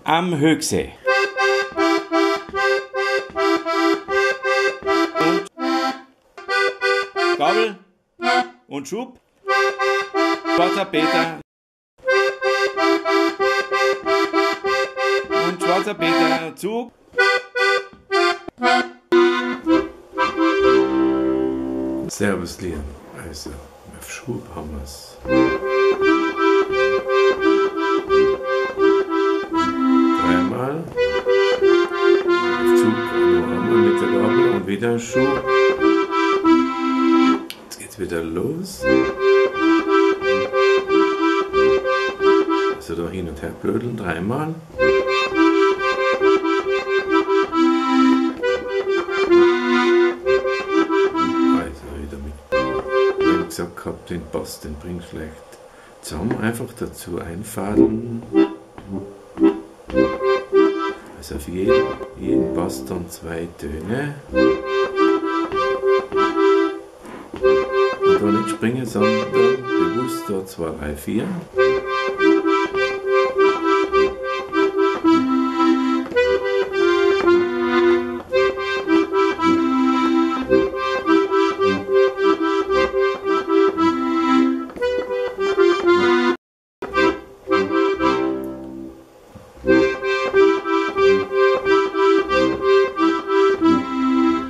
am Höchsee. Und Gabel und Schub. Schwarzer Peter. Und schwarzer Peter, Zug. Servus Liam, also auf Schub haben wir's. Dreimal. Auf Zug noch einmal mit der Gabel und wieder ein Schub. Jetzt geht's wieder los. Also da hin und her blödeln, dreimal. Gesagt gehabt, den Bass, den bringt schlecht zusammen, einfach dazu einfadeln. Also auf jeden Bass dann 2 Töne. Und da nicht springen, sondern bewusst da 2, 3, 4.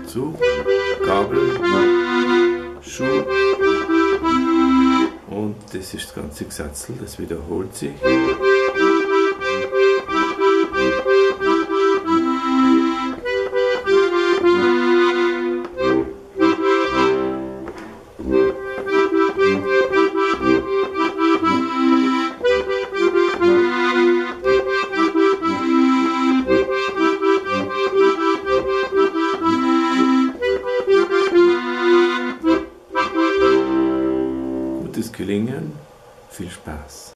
Zug, Gabel, Schub und das ist das ganze Gesatzel, das wiederholt sich. Gutes Gelingen, viel Spaß.